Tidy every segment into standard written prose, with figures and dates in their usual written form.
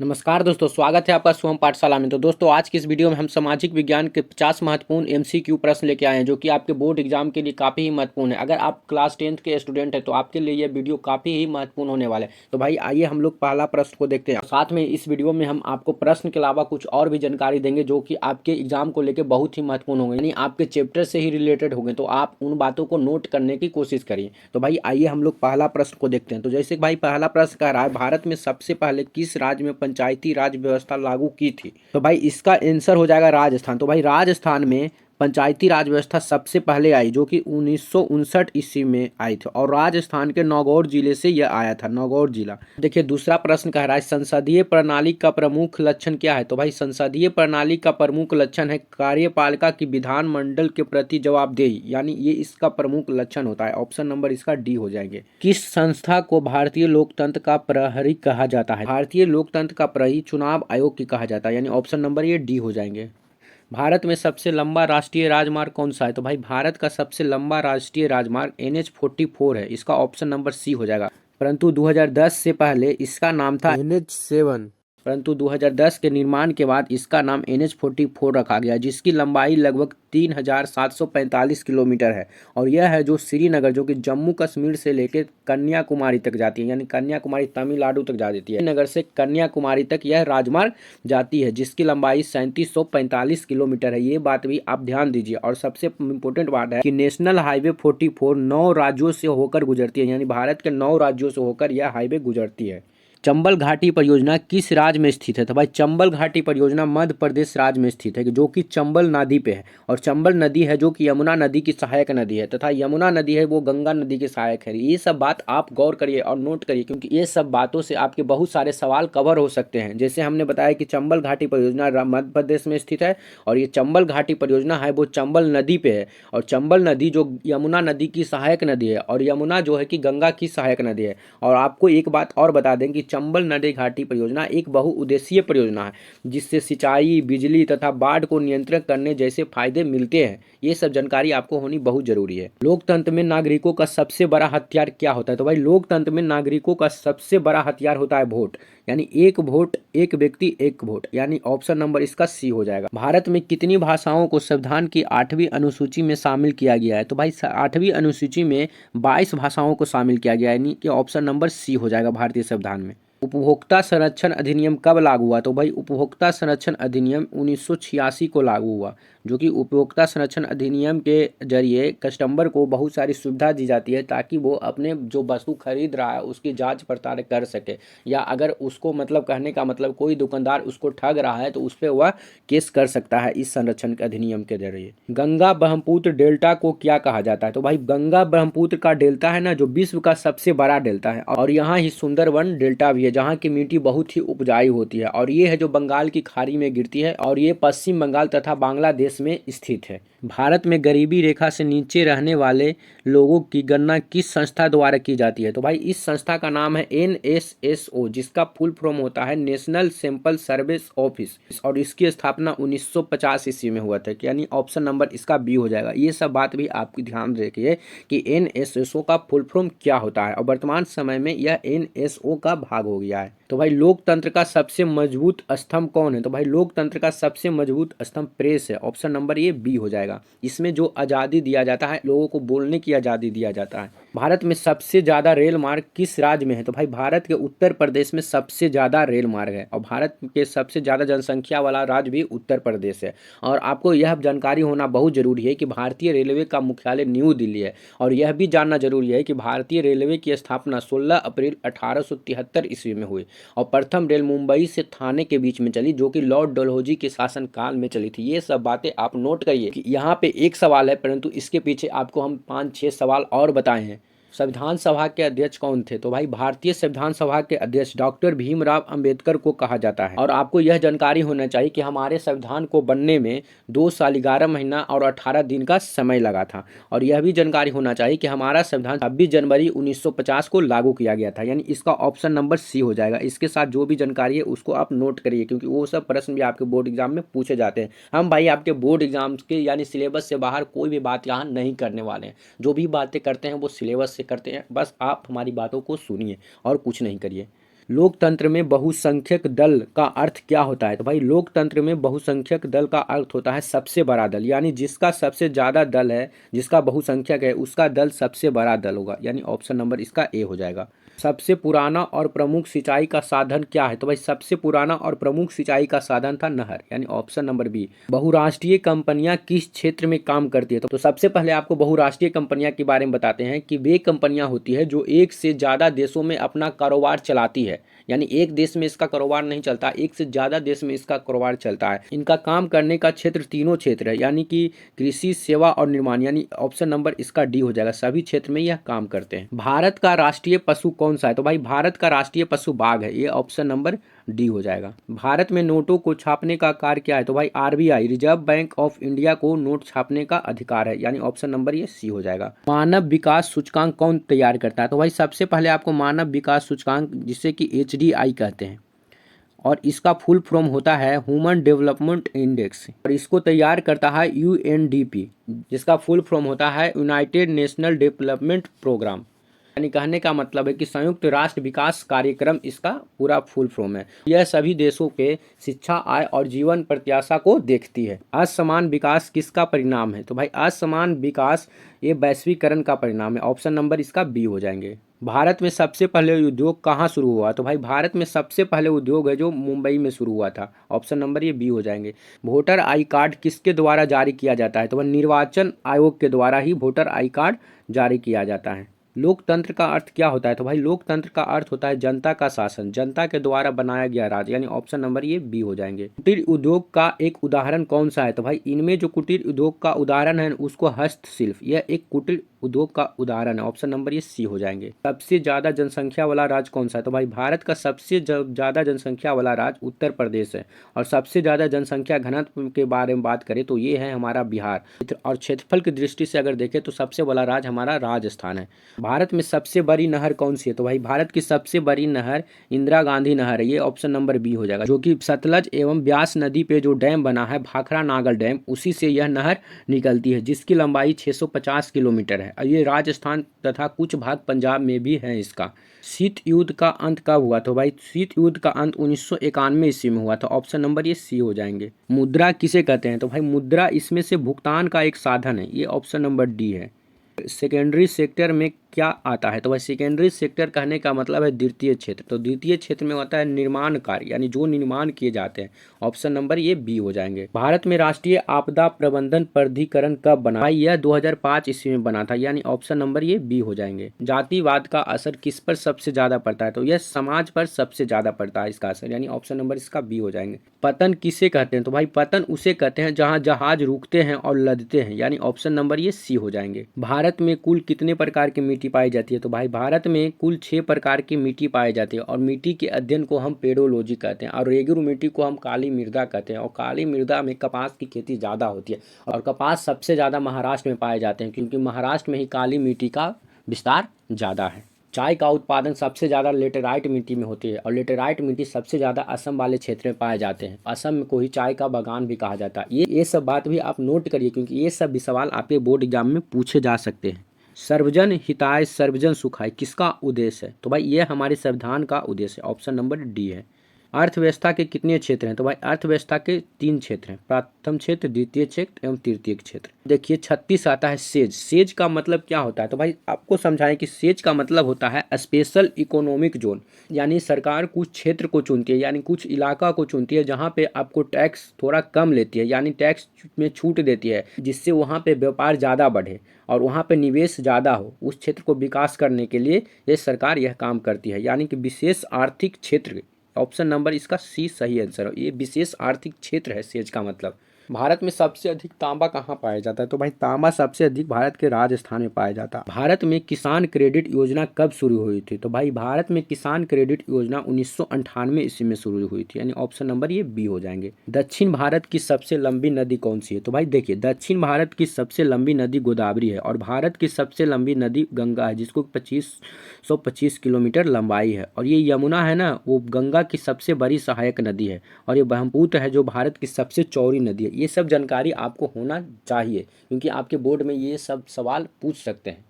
नमस्कार दोस्तों, स्वागत है आपका शुभम पाठशाला में। तो दोस्तों, आज की इस वीडियो में हम सामाजिक विज्ञान के 50 महत्वपूर्ण एमसीक्यू प्रश्न लेके आए हैं, जो कि आपके बोर्ड एग्जाम के लिए काफ़ी ही महत्वपूर्ण है। अगर आप क्लास 10th के स्टूडेंट हैं तो आपके लिए ये वीडियो काफ़ी ही महत्वपूर्ण होने वाला है। तो भाई आइए हम लोग पहला प्रश्न को देखते हैं। साथ में इस वीडियो में हम आपको प्रश्न के अलावा कुछ और भी जानकारी देंगे जो कि आपके एग्जाम को लेकर बहुत ही महत्वपूर्ण होंगे, यानी आपके चैप्टर से ही रिलेटेड होंगे। तो आप उन बातों को नोट करने की कोशिश करिए। तो भाई आइए हम लोग पहला प्रश्न को देखते हैं। तो जैसे भाई पहला प्रश्न कह रहा है, भारत में सबसे पहले किस राज्य में पंचायती राज व्यवस्था लागू की थी? तो भाई इसका आंसर हो जाएगा राजस्थान। तो भाई राजस्थान में पंचायती राज व्यवस्था सबसे पहले आई, जो कि 1959 ईस्वी में आई थी, और राजस्थान के नागौर जिले से यह आया था, नागौर जिला। देखिए दूसरा प्रश्न कह रहा है, संसदीय प्रणाली का प्रमुख लक्षण क्या है? तो भाई संसदीय प्रणाली का प्रमुख लक्षण है कार्यपालिका की विधानमंडल के प्रति जवाबदेही, यानी ये इसका प्रमुख लक्षण होता है। ऑप्शन नंबर इसका डी हो जाएंगे। किस संस्था को भारतीय लोकतंत्र का प्रहरी कहा जाता है? भारतीय लोकतंत्र का प्रहरी चुनाव आयोग की कहा जाता है, यानी ऑप्शन नंबर ये डी हो जाएंगे। भारत में सबसे लंबा राष्ट्रीय राजमार्ग कौन सा है? तो भाई भारत का सबसे लंबा राष्ट्रीय राजमार्ग NH-44 है, इसका ऑप्शन नंबर सी हो जाएगा। परंतु 2010 से पहले इसका नाम था NH-7, परंतु 2010 के निर्माण के बाद इसका नाम NH-44 रखा गया, जिसकी लंबाई लगभग 3745 किलोमीटर है। और यह है जो श्रीनगर, जो कि जम्मू कश्मीर से लेकर कन्याकुमारी तक जाती है, यानी कन्याकुमारी तमिलनाडु तक जा देती है। श्रीनगर से कन्याकुमारी तक यह राजमार्ग जाती है, जिसकी लंबाई 3745 किलोमीटर है। ये बात भी आप ध्यान दीजिए। और सबसे इम्पोर्टेंट बात है कि नेशनल हाईवे 44 9 राज्यों से होकर गुजरती है, यानी भारत के 9 राज्यों से होकर यह हाईवे गुजरती है। चंबल घाटी परियोजना किस राज्य में स्थित है? तो भाई चंबल घाटी परियोजना मध्य प्रदेश राज्य में स्थित है, जो कि चंबल नदी पे है। और चंबल नदी है जो कि यमुना नदी की सहायक नदी है, तथा यमुना नदी है वो गंगा नदी की सहायक है। ये सब बात आप गौर करिए और नोट करिए, क्योंकि ये सब बातों से आपके बहुत सारे सवाल कवर हो सकते हैं। जैसे हमने बताया कि चंबल घाटी परियोजना मध्य प्रदेश में स्थित है, और ये चंबल घाटी परियोजना है वो चंबल नदी पे है। और चंबल नदी जो यमुना नदी की सहायक नदी है, और यमुना जो है कि गंगा की सहायक नदी है। और आपको एक बात और बता दें कि चंबल नदी घाटी परियोजना एक बहुउद्देशीय परियोजना है, जिससे सिंचाई, बिजली तथा बाढ़ को नियंत्रित करने जैसे फायदे मिलते हैं। ये सब जानकारी आपको होनी बहुत जरूरी है। लोकतंत्र में नागरिकों का सबसे बड़ा हथियार क्या होता है? तो भाई लोकतंत्र में नागरिकों का सबसे बड़ा हथियार होता है वोट, यानी एक वोट एक व्यक्ति एक वोट, यानी ऑप्शन नंबर इसका सी हो जाएगा। भारत में कितनी भाषाओं को संविधान की 8वीं अनुसूची में शामिल किया गया है? तो भाई 8वीं अनुसूची में 22 भाषाओं को शामिल किया गया है, यानी कि ऑप्शन नंबर सी हो जाएगा भारतीय संविधान में। उपभोक्ता संरक्षण अधिनियम कब लागू हुआ? तो भाई उपभोक्ता संरक्षण अधिनियम 1986 को लागू हुआ, जो कि उपभोक्ता संरक्षण अधिनियम के जरिए कस्टमर को बहुत सारी सुविधा दी जाती है, ताकि वो अपने जो वस्तु खरीद रहा है उसकी जांच पड़ताल कर सके, या अगर उसको मतलब कहने का मतलब कोई दुकानदार उसको ठग रहा है तो उस पर वह केस कर सकता है इस संरक्षण अधिनियम के जरिए। गंगा ब्रह्मपुत्र डेल्टा को क्या कहा जाता है? तो भाई गंगा ब्रह्मपुत्र का डेल्टा है ना, जो विश्व का सबसे बड़ा डेल्टा है, और यहाँ ही सुंदरवन डेल्टा भी है, जहाँ की मिट्टी बहुत ही उपजाऊ होती है। और ये है जो बंगाल की खाड़ी में गिरती है, और ये पश्चिम बंगाल तथा बांग्लादेश में स्थित है। भारत में गरीबी रेखा से नीचे रहने वाले लोगों की गणना किस संस्था द्वारा की जाती है? तो भाई इस संस्था का नाम है NSSO, जिसका फुल फॉर्म होता है नेशनल सैंपल सर्विस ऑफिस, और इसकी स्थापना 1950 ईस्वी में हुआ था, यानी ऑप्शन नंबर इसका बी हो जाएगा। ये सब बात भी आपकी ध्यान रखिए कि NSSO का फुल फॉर्म क्या होता है, और वर्तमान समय में यह NSO का भाग हो गया है। तो भाई लोकतंत्र का सबसे मजबूत स्तंभ कौन है? तो भाई लोकतंत्र का सबसे मजबूत स्तंभ प्रेस है, ऑप्शन नंबर ये बी हो जाएगा। इसमें जो आज़ादी दिया जाता है, लोगों को बोलने की आज़ादी दिया जाता है। भारत में सबसे ज़्यादा रेल मार्ग किस राज्य में है? तो भाई भारत के उत्तर प्रदेश में सबसे ज़्यादा रेल मार्ग है, और भारत के सबसे ज़्यादा जनसंख्या वाला राज्य भी उत्तर प्रदेश है। और आपको यह जानकारी होना बहुत जरूरी है कि भारतीय रेलवे का मुख्यालय न्यू दिल्ली है, और यह भी जानना जरूरी है कि भारतीय रेलवे की स्थापना 16 अप्रैल 1873 ईस्वी में हुई, और प्रथम रेल मुंबई से थाने के बीच में चली, जो कि लॉर्ड डलहौजी के शासनकाल में चली थी। ये सब बातें आप नोट करिए कि यहाँ पे एक सवाल है, परंतु इसके पीछे आपको हम 5-6 सवाल और बताए हैं। संविधान सभा के अध्यक्ष कौन थे? तो भाई भारतीय संविधान सभा के अध्यक्ष डॉक्टर भीमराव अंबेडकर को कहा जाता है। और आपको यह जानकारी होना चाहिए कि हमारे संविधान को बनने में 2 साल 11 महीना और 18 दिन का समय लगा था। और यह भी जानकारी होना चाहिए कि हमारा संविधान 26 जनवरी 1950 को लागू किया गया था, यानी इसका ऑप्शन नंबर सी हो जाएगा। इसके साथ जो भी जानकारी है उसको आप नोट करिए, क्योंकि वो सब प्रश्न भी आपके बोर्ड एग्जाम में पूछे जाते हैं। हम भाई आपके बोर्ड एग्जाम्स के यानी सिलेबस से बाहर कोई भी बात यहाँ नहीं करने वाले हैं। जो भी बातें करते हैं वो सिलेबस से करते हैं, बस आप हमारी बातों को सुनिए और कुछ नहीं करिए। लोकतंत्र में बहुसंख्यक दल का अर्थ क्या होता है? तो भाई लोकतंत्र में बहुसंख्यक दल का अर्थ होता है सबसे बड़ा दल, यानी जिसका सबसे ज़्यादा दल है, जिसका बहुसंख्यक है, उसका दल सबसे बड़ा दल होगा, यानी ऑप्शन नंबर इसका ए हो जाएगा। सबसे पुराना और प्रमुख सिंचाई का साधन क्या है? तो भाई सबसे पुराना और प्रमुख सिंचाई का साधन था नहर, यानी ऑप्शन नंबर बी। बहुराष्ट्रीय कंपनियां किस क्षेत्र में काम करती है? तो सबसे पहले आपको बहुराष्ट्रीय कंपनियां के बारे में बताते हैं कि वे कंपनियां होती है जो एक से ज़्यादा देशों में अपना कारोबार चलाती है, यानी एक देश में इसका कारोबार नहीं चलता, एक से ज़्यादा देश में इसका कारोबार चलता है। इनका काम करने का क्षेत्र तीनों क्षेत्र है, यानी कि कृषि, सेवा और निर्माण, यानी ऑप्शन नंबर इसका डी हो जाएगा। सभी क्षेत्र में यह काम करते हैं। भारत का राष्ट्रीय पशु कौन सा है? तो भाई भारत का राष्ट्रीय पशु बाघ है, ये ऑप्शन नंबर डी हो जाएगा। भारत में नोटों को छापने का कार्य क्या है? तो भाई RBI, reserve bank of India को नोट छापने का अधिकार है, यानी ऑप्शन नंबर ये सी हो जाएगा। मानव विकास सूचकांक कौन तैयार करता है? तो भाई सबसे पहले आपको मानव विकास सूचकांक, जिसे कि एचडीआई कहते हैं, और इसका फुल फॉर्म होता है ह्यूमन डेवलपमेंट इंडेक्स, और इसको तैयार करता है यूएनडीपी, जिसका फुल फॉर्म होता है यूनाइटेड नेशनल डेवलपमेंट प्रोग्राम, यानी कहने का मतलब है कि संयुक्त राष्ट्र विकास कार्यक्रम इसका पूरा फुल फॉर्म है। यह सभी देशों के शिक्षा, आय और जीवन प्रत्याशा को देखती है। असमान विकास किसका परिणाम है? तो भाई असमान विकास ये वैश्वीकरण का परिणाम है, ऑप्शन नंबर इसका बी हो जाएंगे। भारत में सबसे पहले उद्योग कहाँ शुरू हुआ? तो भाई भारत में सबसे पहले उद्योग है जो मुंबई में शुरू हुआ था, ऑप्शन नंबर ये बी हो जाएंगे। वोटर आई कार्ड किसके द्वारा जारी किया जाता है? तो वह निर्वाचन आयोग के द्वारा ही वोटर आई कार्ड जारी किया जाता है। लोकतंत्र का अर्थ क्या होता है? तो भाई लोकतंत्र का अर्थ होता है जनता का शासन, जनता के द्वारा बनाया गया राज्य, यानी ऑप्शन नंबर ये बी हो जाएंगे। कुटीर उद्योग का एक उदाहरण कौन सा है? तो भाई इनमें जो कुटीर उद्योग का उदाहरण है उसको हस्तशिल्प, यह एक कुटीर उद्योग का उदाहरण है, ऑप्शन नंबर ये सी हो जाएंगे। सबसे ज्यादा जनसंख्या वाला राज्य कौन सा है? तो भाई भारत का सबसे ज्यादा जनसंख्या वाला राज्य उत्तर प्रदेश है, और सबसे ज्यादा जनसंख्या घनत्व के बारे में बात करें तो ये है हमारा बिहार, और क्षेत्रफल की दृष्टि से अगर देखें तो सबसे बड़ा राज्य हमारा राजस्थान है। भारत में सबसे बड़ी नहर कौन सी है? तो भाई भारत की सबसे बड़ी नहर इंदिरा गांधी नहर है, ये ऑप्शन नंबर बी हो जाएगा, जो कि सतलज एवं ब्यास नदी पे जो डैम बना है भाखड़ा नागल डैम, उसी से यह नहर निकलती है, जिसकी लंबाई 650 किलोमीटर है। ये राजस्थान तथा कुछ भाग पंजाब में भी है इसका। शीत युद्ध का अंत कब हुआ? तो भाई शीत युद्ध का अंत 1991 ईस्वी में हुआ था, ऑप्शन नंबर ये सी हो जाएंगे। मुद्रा किसे कहते हैं? तो भाई मुद्रा इसमें से भुगतान का एक साधन है, ये ऑप्शन नंबर डी है। सेकेंडरी सेक्टर में क्या आता है? तो भाई सेकेंडरी सेक्टर कहने का मतलब है द्वितीय क्षेत्र, तो द्वितीय क्षेत्र में होता है निर्माण कार्य, यानी जो निर्माण किए जाते हैं, ऑप्शन नंबर ये बी हो जाएंगे। भारत में राष्ट्रीय आपदा प्रबंधन प्राधिकरण कब बना? भाई यह 2005 ईस्वी में बना था, यानी ऑप्शन नंबर ये बी हो जाएंगे। जातिवाद का असर किस पर सबसे ज्यादा पड़ता है? तो यह समाज पर सबसे ज्यादा पड़ता है इसका असर, यानी ऑप्शन नंबर इसका बी हो जाएंगे। पतन किसे कहते हैं? तो भाई पतन उसे कहते हैं जहां जहाज रुकते हैं और लदते हैं, यानी ऑप्शन नंबर ये सी हो जाएंगे। भारत में कुल कितने प्रकार की मिट्टी पाई जाती है? तो भाई भारत में कुल 6 प्रकार की मिट्टी पाई जाती है, और मिट्टी के अध्ययन को हम पेडोलॉजी कहते हैं, और रेगुर मिट्टी को हम काली मृदा कहते हैं। और काली मृदा में कपास की खेती ज़्यादा होती है, और कपास सबसे ज़्यादा महाराष्ट्र में पाए जाते हैं, क्योंकि महाराष्ट्र में ही काली मिट्टी का विस्तार ज़्यादा है। चाय का उत्पादन सबसे ज़्यादा लेटेराइट मिट्टी में होती है, और लेटेराइट मिट्टी सबसे ज़्यादा असम वाले क्षेत्र में पाए जाते हैं। असम को ही चाय का बागान भी कहा जाता है। ये सब बात भी आप नोट करिए, क्योंकि ये सब भी सवाल आपके बोर्ड एग्जाम में पूछे जा सकते हैं। सर्वजन हिताय सर्वजन सुखाय किसका उद्देश्य है? तो भाई ये हमारे संविधान का उद्देश्य है, ऑप्शन नंबर डी है। अर्थव्यवस्था के कितने क्षेत्र हैं? तो भाई अर्थव्यवस्था के 3 क्षेत्र हैं, प्रथम क्षेत्र, द्वितीय क्षेत्र एवं तृतीय क्षेत्र। देखिए 36 आता है सेज। सेज का मतलब क्या होता है? तो भाई आपको समझाएं कि सेज का मतलब होता है स्पेशल इकोनॉमिक जोन, यानी सरकार कुछ क्षेत्र को चुनती है, यानी कुछ इलाका को चुनती है जहाँ पे आपको टैक्स थोड़ा कम लेती है, यानी टैक्स में छूट देती है, जिससे वहाँ पे व्यापार ज़्यादा बढ़े और वहाँ पे निवेश ज़्यादा हो। उस क्षेत्र को विकास करने के लिए ये सरकार यह काम करती है, यानी कि विशेष आर्थिक क्षेत्र, ऑप्शन नंबर इसका सी सही आंसर है। ये विशेष आर्थिक क्षेत्र है सेज का मतलब। भारत में सबसे अधिक तांबा कहाँ पाया जाता है? तो भाई तांबा सबसे अधिक भारत के राजस्थान में पाया जाता है। भारत में किसान क्रेडिट योजना कब शुरू हुई थी? तो भाई भारत में किसान क्रेडिट योजना 1998 ईस्वी में शुरू हुई थी, यानी ऑप्शन नंबर ये बी हो जाएंगे। दक्षिण भारत की सबसे लंबी नदी कौन सी है? तो भाई देखिए दक्षिण भारत की सबसे लंबी नदी गोदावरी है, और भारत की सबसे लंबी नदी गंगा है, जिसको 2525 किलोमीटर लंबाई है। और ये यमुना है ना, वो गंगा की सबसे बड़ी सहायक नदी है, और ये ब्रह्मपुत्र है जो भारत की सबसे चौड़ी नदी है। ये सब जानकारी आपको होना चाहिए, क्योंकि आपके बोर्ड में ये सब सवाल पूछ सकते हैं।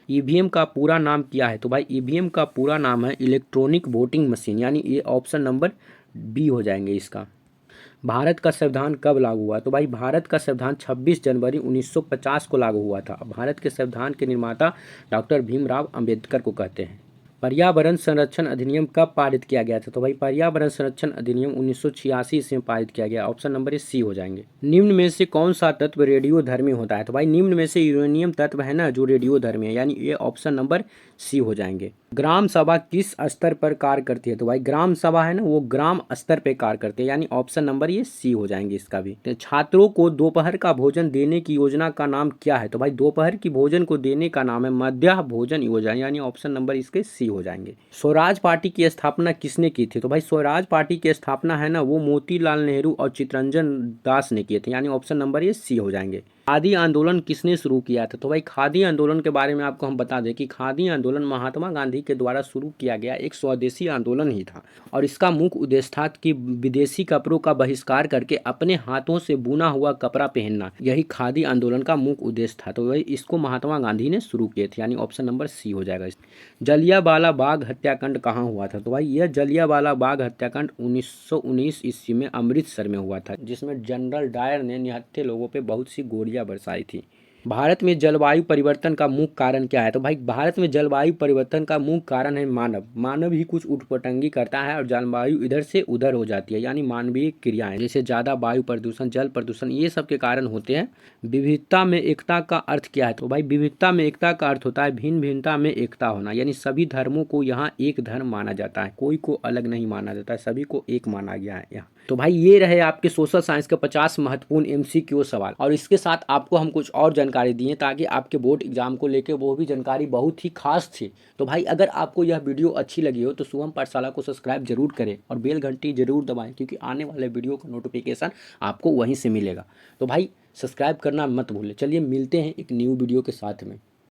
ईवीएम का पूरा नाम क्या है? तो भाई ईवीएम का पूरा नाम है इलेक्ट्रॉनिक वोटिंग मशीन, यानी ये ऑप्शन नंबर बी हो जाएंगे इसका। भारत का संविधान कब लागू हुआ? तो भाई भारत का संविधान 26 जनवरी 1950 को लागू हुआ था। भारत के संविधान के निर्माता डॉक्टर भीमराव अंबेडकर को कहते हैं। पर्यावरण संरक्षण अधिनियम कब पारित किया गया था? तो भाई पर्यावरण संरक्षण अधिनियम 1986 ईस्वी में पारित किया गया। ऑप्शन नंबर सी हो जाएंगे। निम्न में से कौन सा तत्व रेडियोधर्मी होता है? तो भाई निम्न में से यूरेनियम तत्व है ना जो रेडियोधर्मी है, यानी ये ऑप्शन नंबर सी हो जाएंगे। ग्राम सभा किस स्तर पर कार्य करती है? तो भाई ग्राम सभा है ना वो ग्राम स्तर पर कार्य करती है, यानी ऑप्शन नंबर ये सी हो जाएंगे इसका भी। तो छात्रों को दोपहर का भोजन देने की योजना का नाम क्या है? तो भाई दोपहर की भोजन को देने का नाम है मध्याह्न भोजन योजना, यानी ऑप्शन नंबर इसके सी हो जाएंगे। स्वराज पार्टी की स्थापना किसने की थी? तो भाई स्वराज पार्टी की स्थापना है ना वो मोतीलाल नेहरू और चित्तरंजन दास ने किए थे, यानी ऑप्शन नंबर ये सी हो जाएंगे। खादी आंदोलन किसने शुरू किया था? तो भाई खादी आंदोलन के बारे में आपको हम बता दें कि खादी आंदोलन महात्मा गांधी के द्वारा शुरू किया गया एक स्वदेशी आंदोलन ही था, और इसका मुख्य उद्देश्य था कि विदेशी कपड़ों का बहिष्कार करके अपने हाथों से बुना हुआ कपड़ा पहनना, यही खादी आंदोलन का मुख्य उद्देश्य था। तो भाई इसको महात्मा गांधी ने शुरू किए थे, यानी ऑप्शन नंबर सी हो जाएगा। जलियांवाला बाग हत्याकांड कहाँ हुआ था? तो भाई यह जलियांवाला बाग हत्याकांड 1919 ईस्वी में अमृतसर में हुआ था, जिसमें जनरल डायर ने निहत्थे लोगों पे बहुत सी गोलियां बरसाई थी। भारत में जलवायु परिवर्तन का मुख्य कारण क्या है? तो भाई भारत में जलवायु परिवर्तन का मुख्य कारण है मानव ही कुछ उटपटांगी करता है और जलवायु इधर से उधर हो जाती है, यानी मानवीय क्रियाएं, जैसे ज़्यादा वायु प्रदूषण, जल प्रदूषण, ये सब के कारण होते हैं। विविधता में एकता का अर्थ क्या है? तो भाई विविधता में एकता का अर्थ होता है भिन्न भिन्नता में एकता होना, यानी सभी धर्मों को यहाँ एक धर्म माना जाता है, कोई को अलग नहीं माना जाता है, सभी को एक माना गया है यहाँ। तो भाई ये रहे आपके सोशल साइंस के 50 महत्वपूर्ण एमसीक्यू सवाल, और इसके साथ आपको हम कुछ और जानकारी दिए ताकि आपके बोर्ड एग्जाम को लेकर वो भी जानकारी बहुत ही खास थी। तो भाई अगर आपको यह वीडियो अच्छी लगी हो तो शुभम पाठशाला को सब्सक्राइब जरूर करें और बेल घंटी जरूर दबाएं, क्योंकि आने वाले वीडियो का नोटिफिकेशन आपको वहीं से मिलेगा। तो भाई सब्सक्राइब करना मत भूलें। चलिए मिलते हैं एक न्यू वीडियो के साथ में।